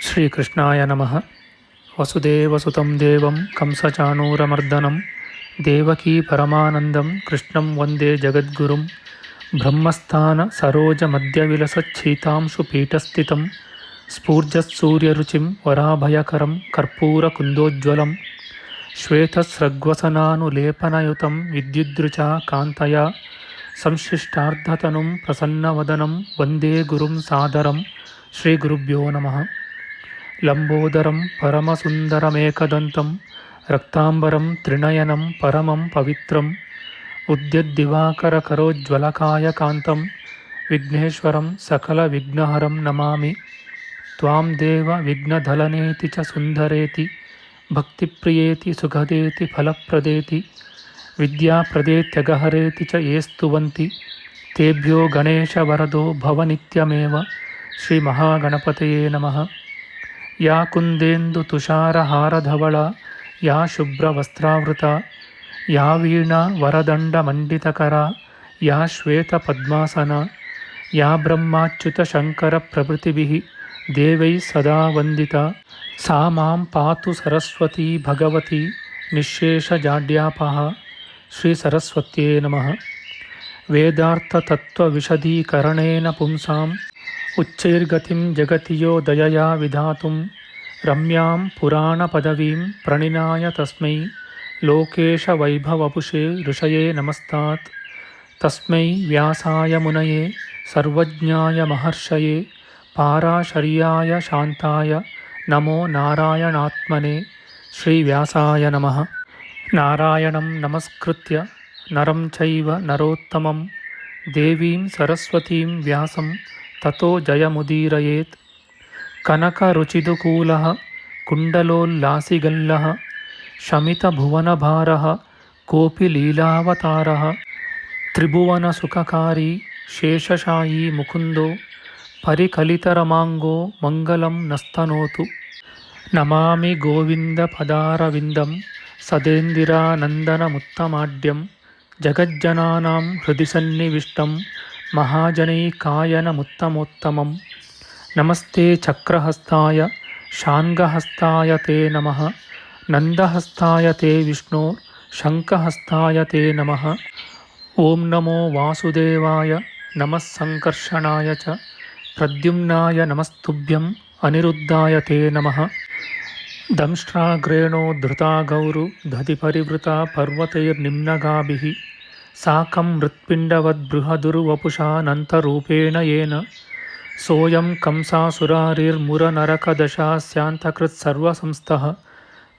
ಶ್ರೀಕೃಷ್ಣಾಯ ನಮಃ. ವಸುದೇವಸುತಂ ದೇವಂ ಕಂಸಚಾಣೂರಮರ್ದನಂ ದೇವಕೀ ಪರಮಾನಂದಂ ಕೃಷ್ಣಂ ವಂದೇ ಜಗದ್ಗುರುಂ. ಬ್ರಹ್ಮಸ್ಥಾನ ಸರೋಜ ಮಧ್ಯವಿಲಸಚ್ಛೀತಾಂಶು ಪೀಠಸ್ಥಿತಂ ಸ್ಫೂರ್ಜತ್ಸೂರ್ಯರುಚಿಂ ವರಾಭಯಕರಂ ಕರ್ಪೂರಕುಂದೋಜ್ವಲಂ ಶ್ವೇತಸ್ರಗ್ವಸನಾನುಲೇಪನಯುತಂ ವಿದ್ಯುದ್ರುಚಾ ಕಾಂತಯಾ ಸಂಶ್ಲಿಷ್ಟಾರ್ಧತನುಂ ಪ್ರಸನ್ನವದನಂ ವಂದೇ ಗುರುಂ ಸಾದರಂ. ಶ್ರೀಗುರುಭ್ಯೋ ನಮಃ. ಲಂಬೋದರಂ ಪರಮಸುಂದರಮೇಕದಂತಂ ರಕ್ತಾಂಬರಂ ತ್ರಿನಯನಂ ಪರಮಂ ಪವಿತ್ರಂ ಉದ್ಯದ್ದಿವಾಕರಕರೋಜ್ವಲಕಾಯಕಾಂತಂ ವಿಘ್ನೇಶ್ವರಂ ಸಕಲವಿಘ್ನಹರಂ ನಮಾಮಿ. ತ್ವಾಂ ದೇವ ವಿಘ್ನಧಲನೇತಿ ಚ ಸುಂದರೇತಿ ಭಕ್ತಿಪ್ರಿಯೇತಿ ಸುಖದೇತಿ ಫಲಪ್ರದೇತಿ ವಿದ್ಯಾಪ್ರದೇತ್ಯಗಹರೇತಿ ಚ ಯೇ ಸ್ತುವಂತಿ ತೇಭ್ಯೋ ಗಣೇಶವರದೋ ಭವನಿತ್ಯಮೇವ. ಶ್ರೀಮಹಾಗಣಪತಯೇ ನಮಃ. ಯಾ ಕುಂದೇಂದು ತುಷಾರಹಾರಧವಳ ಯಾ ಶುಭ್ರವಸ್ತ್ರಾವೃತ ಯಾ ವೀಣಾ ವರದಂಡಮಂಡಿತಕರ ಯಾ ಶ್ವೇತಪದ್ಮಾಸನ ಯಾ ಬ್ರಹ್ಮಾಚ್ಯುತಶಂಕರಪ್ರಭೃತಿಭಿಃ ದೇವೈಃ ಸದಾ ವಂದಿತಾ ಸಾ ಮಾಂ ಪಾತು ಸರಸ್ವತೀ ಭಗವತಿ ನಿಶ್ಶೇಷಜಾಡ್ಯಾಪಃ. ಶ್ರೀ ಸರಸ್ವತ್ಯೇ ನಮಃ. ವೇದಾರ್ಥತತ್ವವಿಶದೀಕರಣೇನ ಪುಂಸಾಂ ಉಚ್ಚೈರ್ಗತಿಂ ಜಗತಿ ಯೋ ದಯಯಾ ವಿಧಾತುಂ ರಮ್ಯಾಂ ಪುರಾಣಪದವೀಂ ಪ್ರಣಿನಾಯ ತಸ್ಮೈ ಲೋಕೇಶವೈಭವಪುಷೇ ಋಷಯೇ ನಮಸ್ತಾತ್. ತಸ್ಮೈ ವ್ಯಾಸಾಯ ಮುನಯೇ ಸರ್ವಜ್ಞಾಯ ಮಹರ್ಷಯೇ ಪಾರಾಶರ್ಯಾಯ ಶಾಂತಾಯ ನಮೋ ನಾರಾಯಣಾತ್ಮನೇ. ಶ್ರೀವ್ಯಾಸಾಯ ನಮಃ. ನಾರಾಯಣಂ ನಮಸ್ಕೃತ್ಯ ನರಂ ಚೈವ ನರೋತ್ತಮಂ ದೇವೀಂ ಸರಸ್ವತೀಂ ವ್ಯಾಸಂ ತತೋ ಜಯಮುದೀರಯೇತ್. ಕನಕರುಚಿದುಕೂಲಃ ಕುಂಡಲೋಲ್ಲಾಸಿಗಲ್ಲಃ ಶಮಿತಭುವನಭಾರಃ ಕೋಪಿ ಲೀಲಾವತಾರಃ ತ್ರಿಭುವನಸುಖಕಾರಿ ಶೇಷಶಾಯೀ ಮುಕುಂದೋ ಪರಿಕಲಿತರಮಾಂಗೋ ಮಂಗಲಂ ನಸ್ತನೋತು. ನಮಾಮಿ ಗೋವಿಂದಪದಾರವಿಂದಂ ಸದೇಂದಿರಾನಂದನಮುತ್ತಮಾಡ್ಯಂ ಜಗಜ್ಜನಾನಾಂ ಹೃದಿ ಸನ್ನಿವಿಷ್ಟಂ ಮಹಾಜನೈಕಾಯನಮುತ್ತಮೋತ್ತಮಂ. ನಮಸ್ತೆ ಚಕ್ರಹಸ್ತಾಯ ಶಾಂಗಹಸ್ತಾಯ ತೇ ನಮಃ. ನಂದಹಸ್ತಾಯ ತೇ ವಿಷ್ಣೋ ಶಂಖಹಸ್ತಾಯ ತೇ ನಮಃ. ಓಂ ನಮೋ ವಾಸುದೇವಾಯ ನಮಃ ಸಂಕರ್ಷಣಾಯ ಚ ಪ್ರದ್ಯುಮ್ನಾಯ ನಮಸ್ತುಭ್ಯಂ ಅನಿರುದ್ಧಾಯ ತೇ ನಮಃ. ದಂಷ್ಟ್ರಾಗ್ರೇಣೋ ಧೃತಾ ಗೌರು ದಧಿಪರಿವೃತಾ ಪರ್ವತೈರ್ನಿಮ್ನಗಾಭಿಃ ಸಾಕಂ ಮೃತ್ಪಿಂಡವದ್ಬೃಹದುರ್ವಪುಷಾನಂತರೂಪೇಣ ಯೇನ ಸೋಯಂ ಕಂಸಾಸುರಾರಿರ್ಮುರನರಕದಶಾಸ್ಯಾಂತಕೃತ್ಸರ್ವಸಂಸ್ಥಃ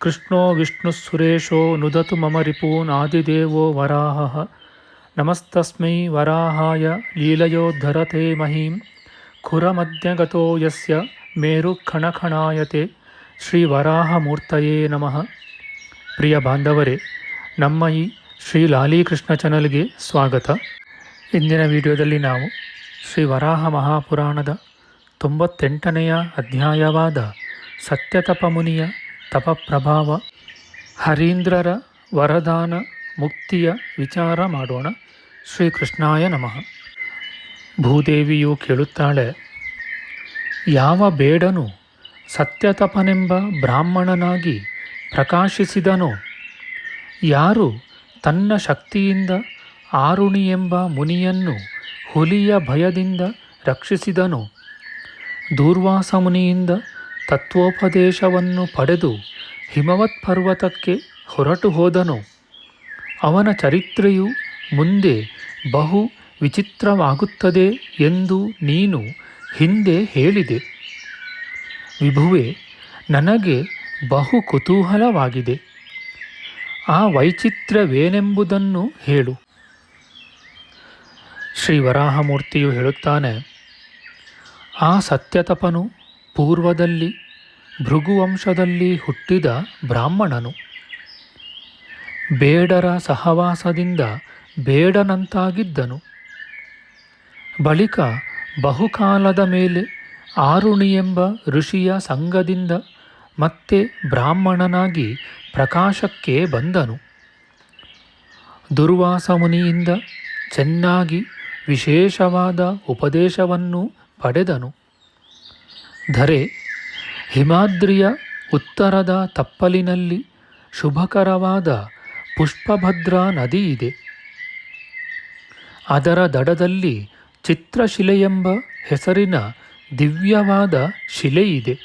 ಕೃಷ್ಣೋ ವಿಷ್ಣುಃಸುರೇಶೋ ನುದತು ಮಮ ರಿಪೂನ್ ಆದಿದೇವೋ ವರಾಹಃ. ನಮಸ್ತಸ್ಮೈ ವರಾಹಾಯ ಲೀಲಯೋದ್ಧರತೆ ಮಹೀಂ ಖುರಮಧ್ಯಗತೋ ಯಸ್ಯ ಮೇರುಖಣಖಣಾಯತೆ. ಶ್ರೀ ವರಾಹಮೂರ್ತಯೇ ನಮಃ. ಪ್ರಿಯ ಬಾಂಧವರೇ, ನಮ್ಮ ಈ ಶ್ರೀ ಲಾಲೀಕೃಷ್ಣ ಚಾನಲ್ಗೆ ಸ್ವಾಗತ. ಇಂದಿನ ವಿಡಿಯೋದಲ್ಲಿ ನಾವು ಶ್ರೀ ವರಾಹ ಮಹಾಪುರಾಣದ 98ನೆಯ ಅಧ್ಯಾಯವಾದ ಸತ್ಯತಪ ಮುನಿಯ ತಪಪ್ರಭಾವ ಹರೀಂದ್ರರ ವರದಾನ ಮುಕ್ತಿಯ ವಿಚಾರ ಮಾಡೋಣ. ಶ್ರೀಕೃಷ್ಣಾಯ ನಮಃ. ಭೂದೇವಿಯು ಕೇಳುತ್ತಾಳೆ, ಯಾವ ಬೇಡನು ಸತ್ಯತಪನೆಂಬ ಬ್ರಾಹ್ಮಣನಾಗಿ ಪ್ರಕಾಶಿಸಿದನೋ, ಯಾರು ತನ್ನ ಶಕ್ತಿಯಿಂದ ಆರುಣಿ ಎಂಬ ಮುನಿಯನ್ನು ಹುಲಿಯ ಭಯದಿಂದ ರಕ್ಷಿಸಿದನೋ, ದೂರ್ವಾಸ ಮುನಿಯಿಂದ ತತ್ವೋಪದೇಶವನ್ನು ಪಡೆದು ಹಿಮವತ್ ಪರ್ವತಕ್ಕೆ ಹೊರಟು ಹೋದನೋ, ಅವನ ಚರಿತ್ರೆಯು ಮುಂದೆ ಬಹು ವಿಚಿತ್ರವಾಗುತ್ತದೆ ಎಂದು ನೀನು ಹಿಂದೆ ಹೇಳಿದೆ. ವಿಭುವೆ, ನನಗೆ ಬಹು ಕುತೂಹಲವಾಗಿದೆ. ಆ ವೈಚಿತ್ರ್ಯವೇನೆಂಬುದನ್ನು ಹೇಳು. ಶ್ರೀ ವರಾಹಮೂರ್ತಿಯು ಹೇಳುತ್ತಾನೆ, ಆ ಸತ್ಯತಪನು ಪೂರ್ವದಲ್ಲಿ ಭೃಗುವಂಶದಲ್ಲಿ ಹುಟ್ಟಿದ ಬ್ರಾಹ್ಮಣನು. ಬೇಡರ ಸಹವಾಸದಿಂದ ಬೇಡನಂತಾಗಿದ್ದನು. ಬಳಿಕ ಬಹುಕಾಲದ ಮೇಲೆ ಆರುಣಿ ಎಂಬ ಋಷಿಯ ಸಂಗದಿಂದ ಮತ್ತೆ ಬ್ರಾಹ್ಮಣನಾಗಿ ಪ್ರಕಾಶಕ್ಕೆ ಬಂದನು. ದುರ್ವಾಸ ಮುನಿಯಿಂದ ಚೆನ್ನಾಗಿ ವಿಶೇಷವಾದ ಉಪದೇಶವನ್ನು ಪಡೆದನು. ಧರೆ, ಹಿಮಾದ್ರಿಯ ಉತ್ತರದ ತಪ್ಪಲಿನಲ್ಲಿ ಶುಭಕರವಾದ ಪುಷ್ಪಭದ್ರಾ ನದಿ ಇದೆ. ಅದರ ದಡದಲ್ಲಿ ಚಿತ್ರಶಿಲೆಯೆಂಬ ಹೆಸರಿನ ದಿವ್ಯವಾದ ಶಿಲೆ ಇದೆ.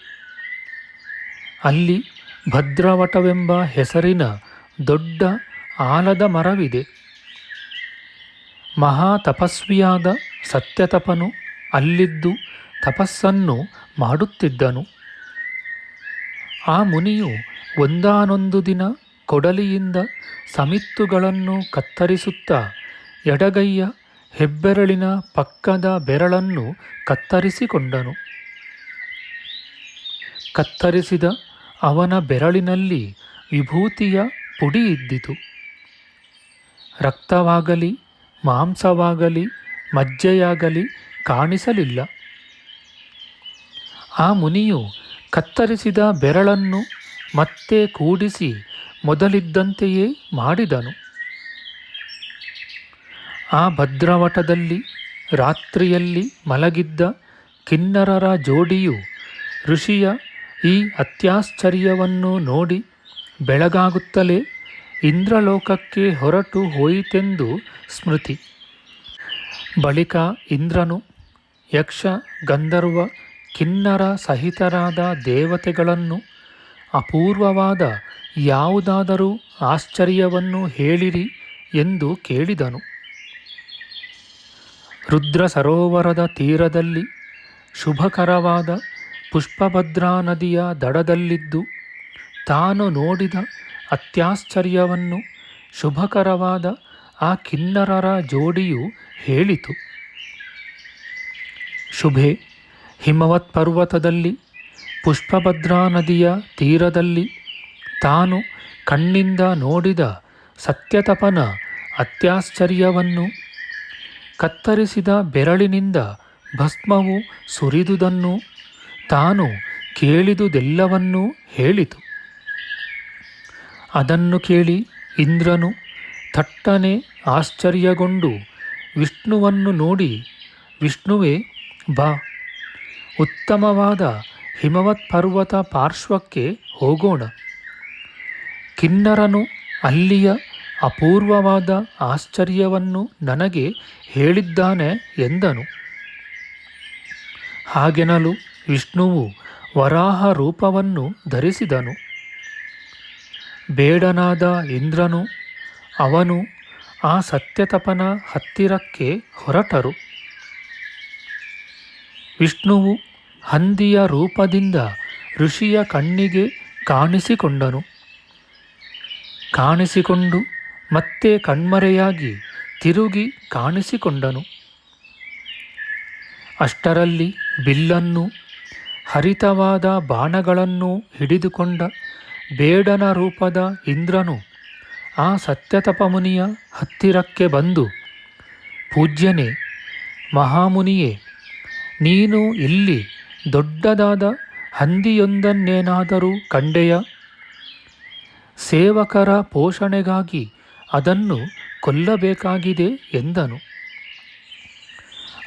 ಅಲ್ಲಿ ಭದ್ರವಟವೆಂಬ ಹೆಸರಿನ ದೊಡ್ಡ ಆಲದ ಮರವಿದೆ. ಮಹಾ ತಪಸ್ವಿಯಾದ ಸತ್ಯತಪನು ಅಲ್ಲಿದ್ದು ತಪಸ್ಸನ್ನು ಮಾಡುತ್ತಿದ್ದನು. ಆ ಮುನಿಯು ಒಂದಾನೊಂದು ದಿನ ಕೊಡಲಿಯಿಂದ ಸಮಿತ್ತುಗಳನ್ನು ಕತ್ತರಿಸುತ್ತಾ ಎಡಗೈಯ ಹೆಬ್ಬೆರಳಿನ ಪಕ್ಕದ ಬೆರಳನ್ನು ಕತ್ತರಿಸಿಕೊಂಡನು. ಕತ್ತರಿಸಿದ ಅವನ ಬೆರಳಿನಲ್ಲಿ ವಿಭೂತಿಯ ಪುಡಿ ಇದ್ದಿತು. ರಕ್ತವಾಗಲಿ ಮಾಂಸವಾಗಲಿ ಮಜ್ಜೆಯಾಗಲಿ ಕಾಣಿಸಲಿಲ್ಲ. ಆ ಮುನಿಯು ಕತ್ತರಿಸಿದ ಬೆರಳನ್ನು ಮತ್ತೆ ಕೂಡಿಸಿ ಮೊದಲಿದ್ದಂತೆಯೇ ಮಾಡಿದನು. ಆ ಭದ್ರವಟದಲ್ಲಿ ರಾತ್ರಿಯಲ್ಲಿ ಮಲಗಿದ್ದ ಕಿನ್ನರರ ಜೋಡಿಯು ಋಷಿಯ ಈ ಅತ್ಯಾಶ್ಚರ್ಯವನ್ನು ನೋಡಿ ಬೆಳಗಾಗುತ್ತಲೇ ಇಂದ್ರಲೋಕಕ್ಕೆ ಹೊರಟು ಹೋಯಿತೆಂದು ಸ್ಮೃತಿ. ಬಳಿಕ ಇಂದ್ರನು ಯಕ್ಷ ಗಂಧರ್ವ ಕಿನ್ನರ ಸಹಿತರಾದ ದೇವತೆಗಳನ್ನು ಅಪೂರ್ವವಾದ ಯಾವುದಾದರೂ ಆಶ್ಚರ್ಯವನ್ನು ಹೇಳಿರಿ ಎಂದು ಕೇಳಿದನು. ರುದ್ರ ಸರೋವರದ ತೀರದಲ್ಲಿ ಶುಭಕರವಾದ ಪುಷ್ಪಭದ್ರಾ ನದಿಯ ದಡದಲ್ಲಿದ್ದು ತಾನು ನೋಡಿದ ಅತ್ಯಾಶ್ಚರ್ಯವನ್ನು ಶುಭಕರವಾದ ಆ ಕಿನ್ನರರ ಜೋಡಿಯು ಹೇಳಿತು. ಶುಭೆ, ಹಿಮವತ್ ಪರ್ವತದಲ್ಲಿ ಪುಷ್ಪಭದ್ರಾ ನದಿಯ ತೀರದಲ್ಲಿ ತಾನು ಕಣ್ಣಿಂದ ನೋಡಿದ ಸತ್ಯತಪನ ಅತ್ಯಾಶ್ಚರ್ಯವನ್ನು, ಕತ್ತರಿಸಿದ ಬೆರಳಿನಿಂದ ಭಸ್ಮವು ಸುರಿದುದನ್ನು, ತಾನು ಕೇಳಿದುದೆಲ್ಲವನ್ನೂ ಹೇಳಿತು. ಅದನ್ನು ಕೇಳಿ ಇಂದ್ರನು ಥಟ್ಟನೆ ಆಶ್ಚರ್ಯಗೊಂಡು ವಿಷ್ಣುವನ್ನು ನೋಡಿ, ವಿಷ್ಣುವೇ, ಬಾ, ಉತ್ತಮವಾದ ಹಿಮವತ್ ಪರ್ವತ ಪಾರ್ಶ್ವಕ್ಕೆ ಹೋಗೋಣ. ಕಿನ್ನರನು ಅಲ್ಲಿಯ ಅಪೂರ್ವವಾದ ಆಶ್ಚರ್ಯವನ್ನು ನನಗೆ ಹೇಳಿದ್ದಾನೆ ಎಂದನು. ಹಾಗೆನಲು ವಿಷ್ಣುವು ವರಾಹ ರೂಪವನ್ನು ಧರಿಸಿದನು. ಬೇಡನಾದ ಇಂದ್ರನು ಅವನು ಆ ಸತ್ಯತಪನ ಹತ್ತಿರಕ್ಕೆ ಹೊರಟರು. ವಿಷ್ಣುವು ಹಂದಿಯ ರೂಪದಿಂದ ಋಷಿಯ ಕಣ್ಣಿಗೆ ಕಾಣಿಸಿಕೊಂಡನು. ಕಾಣಿಸಿಕೊಂಡು ಮತ್ತೆ ಕಣ್ಮರೆಯಾಗಿ ತಿರುಗಿ ಕಾಣಿಸಿಕೊಂಡನು. ಅಷ್ಟರಲ್ಲಿ ಬಿಲ್ಲನ್ನು ಹರಿತವಾದ ಬಾಣಗಳನ್ನು ಹಿಡಿದುಕೊಂಡ ಬೇಡನ ರೂಪದ ಇಂದ್ರನು ಆ ಸತ್ಯತಪಮುನಿಯ ಹತ್ತಿರಕ್ಕೆ ಬಂದು, ಪೂಜ್ಯನೇ, ಮಹಾಮುನಿಯೇ, ನೀನು ಇಲ್ಲಿ ದೊಡ್ಡದಾದ ಹಂದಿಯೊಂದನ್ನೇನಾದರೂ ಕಂಡೆಯ? ಸೇವಕರ ಪೋಷಣೆಗಾಗಿ ಅದನ್ನು ಕೊಲ್ಲಬೇಕಾಗಿದೆ ಎಂದನು.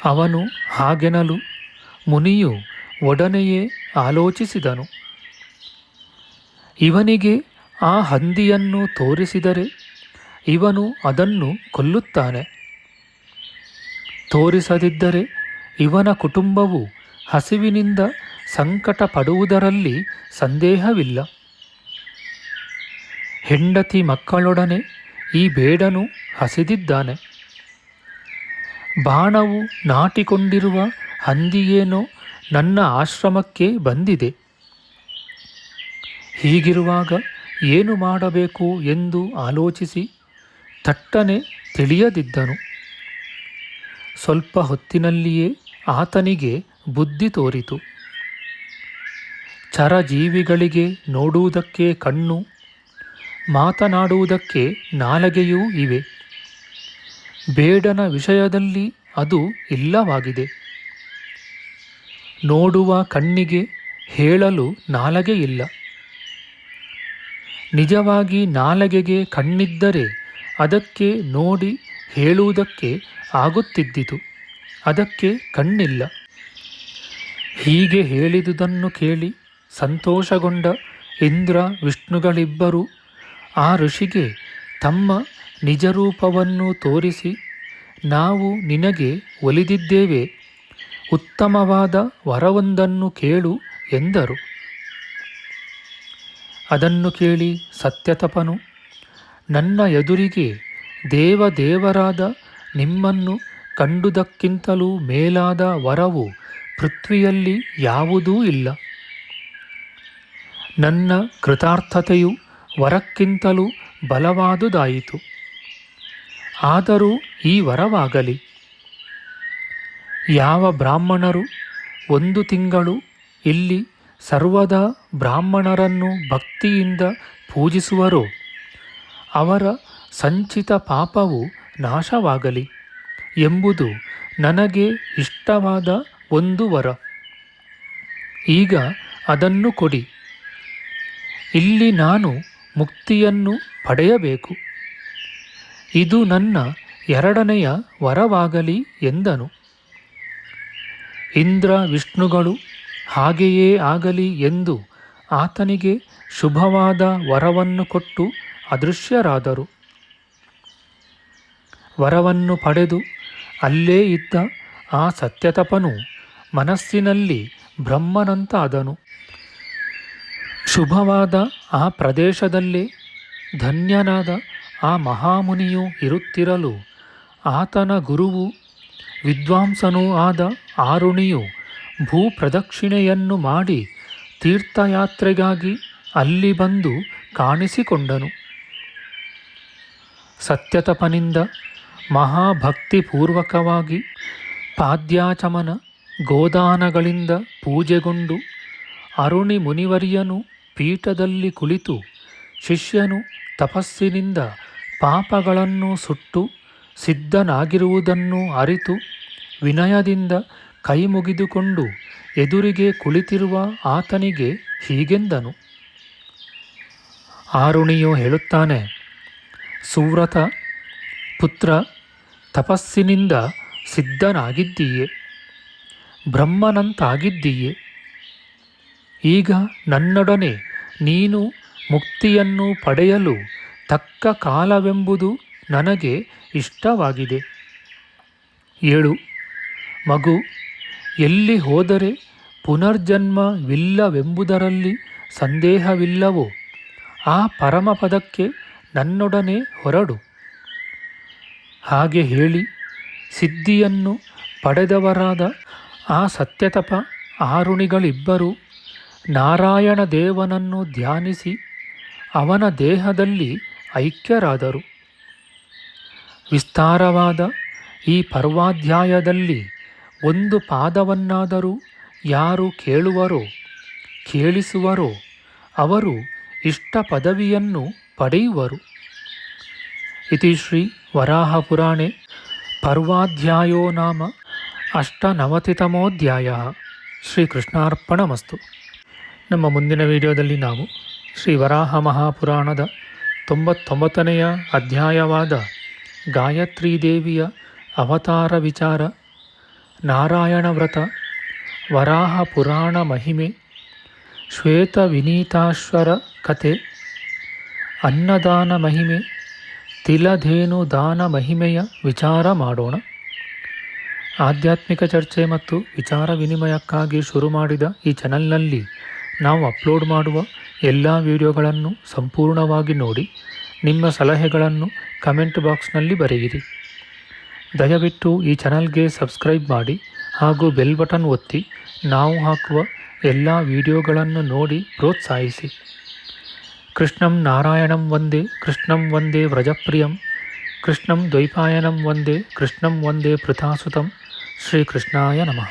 ಅವನು ಹಾಗೆನಲು ಮುನಿಯು ಒಡನೆಯೇ ಆಲೋಚಿಸಿದನು. ಇವನಿಗೆ ಆ ಹಂದಿಯನ್ನು ತೋರಿಸಿದರೆ ಇವನು ಅದನ್ನು ಕೊಲ್ಲುತ್ತಾನೆ. ತೋರಿಸದಿದ್ದರೆ ಇವನ ಕುಟುಂಬವು ಹಸಿವಿನಿಂದ ಸಂಕಟ ಪಡುವುದರಲ್ಲಿ ಸಂದೇಹವಿಲ್ಲ. ಹೆಂಡತಿ ಮಕ್ಕಳೊಡನೆ ಈ ಬೇಡನು ಹಸಿದಿದ್ದಾನೆ. ಬಾಣವು ನಾಟಿಕೊಂಡಿರುವ ಹಂದಿಯೇನೋ ನನ್ನ ಆಶ್ರಮಕ್ಕೆ ಬಂದಿದೆ. ಹೀಗಿರುವಾಗ ಏನು ಮಾಡಬೇಕು ಎಂದು ಆಲೋಚಿಸಿ ಥಟ್ಟನೆ ತಿಳಿಯದಿದ್ದನು. ಸ್ವಲ್ಪ ಹೊತ್ತಿನಲ್ಲಿಯೇ ಆತನಿಗೆ ಬುದ್ಧಿ ತೋರಿತು. ಚರಜೀವಿಗಳಿಗೆ ನೋಡುವುದಕ್ಕೆ ಕಣ್ಣು, ಮಾತನಾಡುವುದಕ್ಕೆ ನಾಲಿಗೆಯೂ ಇವೆ. ಬೇಡನ ವಿಷಯದಲ್ಲಿ ಅದು ಇಲ್ಲವಾಗಿದೆ. ನೋಡುವ ಕಣ್ಣಿಗೆ ಹೇಳಲು ನಾಲಿಗೆ ಇಲ್ಲ. ನಿಜವಾಗಿ ನಾಲಿಗೆಗೆ ಕಣ್ಣಿದ್ದರೆ ಅದಕ್ಕೆ ನೋಡಿ ಹೇಳುವುದಕ್ಕೆ ಆಗುತ್ತಿದ್ದಿತು. ಅದಕ್ಕೆ ಕಣ್ಣಿಲ್ಲ. ಹೀಗೆ ಹೇಳಿದುದನ್ನು ಕೇಳಿ ಸಂತೋಷಗೊಂಡ ಇಂದ್ರ ವಿಷ್ಣುಗಳಿಬ್ಬರು ಆ ಋಷಿಗೆ ತಮ್ಮ ನಿಜರೂಪವನ್ನು ತೋರಿಸಿ, ನಾವು ನಿನಗೆ ಒಲಿದಿದ್ದೇವೆ, ಉತ್ತಮವಾದ ವರವೊಂದನ್ನು ಕೇಳು ಎಂದರು. ಅದನ್ನು ಕೇಳಿ ಸತ್ಯತಪನು, ನನ್ನ ಎದುರಿಗೆ ದೇವರಾದ ನಿಮ್ಮನ್ನು ಕಂಡುದಕ್ಕಿಂತಲೂ ಮೇಲಾದ ವರವು ಪೃಥ್ವಿಯಲ್ಲಿ ಯಾವುದೂ ಇಲ್ಲ. ನನ್ನ ಕೃತಾರ್ಥತೆಯು ವರಕ್ಕಿಂತಲೂ ಬಲವಾದುದಾಯಿತು. ಆದರೂ ಈ ವರವಾಗಲಿ. ಯಾವ ಬ್ರಾಹ್ಮಣರು 1 ತಿಂಗಳು ಇಲ್ಲಿ ಸರ್ವದಾ ಬ್ರಾಹ್ಮಣರನ್ನು ಭಕ್ತಿಯಿಂದ ಪೂಜಿಸುವರೋ ಅವರ ಸಂಚಿತ ಪಾಪವು ನಾಶವಾಗಲಿ ಎಂಬುದು ನನಗೆ ಇಷ್ಟವಾದ ಒಂದು ವರ. ಈಗ ಅದನ್ನು ಕೊಡಿ. ಇಲ್ಲಿ ನಾನು ಮುಕ್ತಿಯನ್ನು ಪಡೆಯಬೇಕು. ಇದು ನನ್ನ 2ನೆಯ ವರವಾಗಲಿ ಎಂದನು. ಇಂದ್ರ ವಿಷ್ಣುಗಳು ಹಾಗೆಯೇ ಆಗಲಿ ಎಂದು ಆತನಿಗೆ ಶುಭವಾದ ವರವನ್ನು ಕೊಟ್ಟು ಅದೃಶ್ಯರಾದರು. ವರವನ್ನು ಪಡೆದು ಅಲ್ಲೇ ಇದ್ದ ಆ ಸತ್ಯತಪನು ಮನಸ್ಸಿನಲ್ಲಿ ಬ್ರಹ್ಮನಂತಾದನು. ಶುಭವಾದ ಆ ಪ್ರದೇಶದಲ್ಲೇ ಧನ್ಯನಾದ ಆ ಮಹಾಮುನಿಯು ಇರುತ್ತಿರಲು ಆತನ ಗುರುವು ವಿದ್ವಾಂಸನೂ ಆದ ಆರುಣಿಯು ಭೂಪ್ರದಕ್ಷಿಣೆಯನ್ನು ಮಾಡಿ ತೀರ್ಥಯಾತ್ರೆಗಾಗಿ ಅಲ್ಲಿ ಬಂದು ಕಾಣಿಸಿಕೊಂಡನು. ಸತ್ಯತಪನಿಂದ ಮಹಾಭಕ್ತಿಪೂರ್ವಕವಾಗಿ ಪಾದ್ಯಾಚಮನ ಗೋದಾನಗಳಿಂದ ಪೂಜೆಗೊಂಡು ಅರುಣಿ ಮುನಿವರ್ಯನು ಪೀಠದಲ್ಲಿ ಕುಳಿತು ಶಿಷ್ಯನು ತಪಸ್ಸಿನಿಂದ ಪಾಪಗಳನ್ನು ಸುಟ್ಟು ಸಿದ್ಧನಾಗಿರುವುದನ್ನು ಅರಿತು ವಿನಯದಿಂದ ಕೈಮುಗಿದುಕೊಂಡು ಎದುರಿಗೆ ಕುಳಿತಿರುವ ಆತನಿಗೆ ಹೀಗೆಂದನು. ಆರುಣಿಯು ಹೇಳುತ್ತಾನೆ, ಸುವ್ರತ ಪುತ್ರ, ತಪಸ್ಸಿನಿಂದ ಸಿದ್ಧನಾಗಿದ್ದೀಯೆ, ಬ್ರಹ್ಮನಂತಾಗಿದ್ದೀಯೆ. ಈಗ ನನ್ನೊಡನೆ ನೀನು ಮುಕ್ತಿಯನ್ನು ಪಡೆಯಲು ತಕ್ಕ ಕಾಲವೆಂಬುದು ನನಗೆ ಇಷ್ಟವಾಗಿದೆ. 7 ಮಗು, ಎಲ್ಲಿ ಹೋದರೆ ಪುನರ್ಜನ್ಮವಿಲ್ಲವೆಂಬುದರಲ್ಲಿ ಸಂದೇಹವಿಲ್ಲವೋ ಆ ಪರಮಪದಕ್ಕೆ ನನ್ನೊಡನೆ ಹೊರಡು. ಹಾಗೆ ಹೇಳಿ ಸಿದ್ಧಿಯನ್ನು ಪಡೆದವರಾದ ಆ ಸತ್ಯತಪ ಆರುಣಿಗಳಿಬ್ಬರು ನಾರಾಯಣ ದೇವನನ್ನು ಧ್ಯಾನಿಸಿ ಅವನ ದೇಹದಲ್ಲಿ ಐಕ್ಯರಾದರು. ವಿಸ್ತಾರವಾದ ಈ ಪರ್ವಾಧ್ಯಾಯದಲ್ಲಿ ಒಂದು ಪಾದವನ್ನಾದರೂ ಯಾರು ಕೇಳುವರೋ ಕೇಳಿಸುವರೋ ಅವರು ಇಷ್ಟ ಪದವಿಯನ್ನು ಪಡೆಯುವರು. ಇತಿ ಶ್ರೀ ವರಾಹಪುರಾಣೆ ಪರ್ವಾಧ್ಯಾಯೋ ನಾಮ ಅಷ್ಟನವತಿತಮೋಧ್ಯಾಯ. ಶ್ರೀಕೃಷ್ಣಾರ್ಪಣಮಸ್ತು. ನಮ್ಮ ಮುಂದಿನ ವಿಡಿಯೋದಲ್ಲಿ ನಾವು ಶ್ರೀ ವರಾಹ ಮಹಾಪುರಾಣದ 99ನೆಯ ಅಧ್ಯಾಯವಾದ ಗಾಯತ್ರೀ ದೇವಿಯ ಅವತಾರ ವಿಚಾರ, ನಾರಾಯಣ ವ್ರತ, ವರಾಹ ಪುರಾಣ ಮಹಿಮೆ, ಶ್ವೇತ ವಿನೀತಾಶ್ವರ ಕಥೆ, ಅನ್ನದಾನ ಮಹಿಮೆ, ತಿಲಧೇನು ದಾನ ಮಹಿಮೆಯ ವಿಚಾರ ಮಾಡೋಣ. ಆಧ್ಯಾತ್ಮಿಕ ಚರ್ಚೆ ಮತ್ತು ವಿಚಾರ ವಿನಿಮಯಕ್ಕಾಗಿ ಶುರು ಮಾಡಿದ ಈ ಚಾನಲ್ನಲ್ಲಿ ನಾವು ಅಪ್ಲೋಡ್ ಮಾಡುವ ಎಲ್ಲ ವಿಡಿಯೋಗಳನ್ನು ಸಂಪೂರ್ಣವಾಗಿ ನೋಡಿ ನಿಮ್ಮ ಸಲಹೆಗಳನ್ನು ಕಮೆಂಟ್ ಬಾಕ್ಸ್ನಲ್ಲಿ ಬರೆಯಿರಿ. ದಯವಿಟ್ಟು ಈ ಚಾನಲ್ಗೆ ಸಬ್ಸ್ಕ್ರೈಬ್ ಮಾಡಿ ಹಾಗೂ ಬೆಲ್ ಬಟನ್ ಒತ್ತಿ ನಾವು ಹಾಕುವ ಎಲ್ಲ ವಿಡಿಯೋಗಳನ್ನು ನೋಡಿ ಪ್ರೋತ್ಸಾಹಿಸಿ. ಕೃಷ್ಣಂ ನಾರಾಯಣಂ ವಂದೇ ಕೃಷ್ಣಂ ವಂದೇ ವ್ರಜಪ್ರಿಯಂ ಕೃಷ್ಣಂ ದ್ವೈಪಾಯನಂ ವಂದೇ ಕೃಷ್ಣಂ ವಂದೇ ಪೃಥಾಸುತಂ. ಶ್ರೀಕೃಷ್ಣಾಯ ನಮಃ.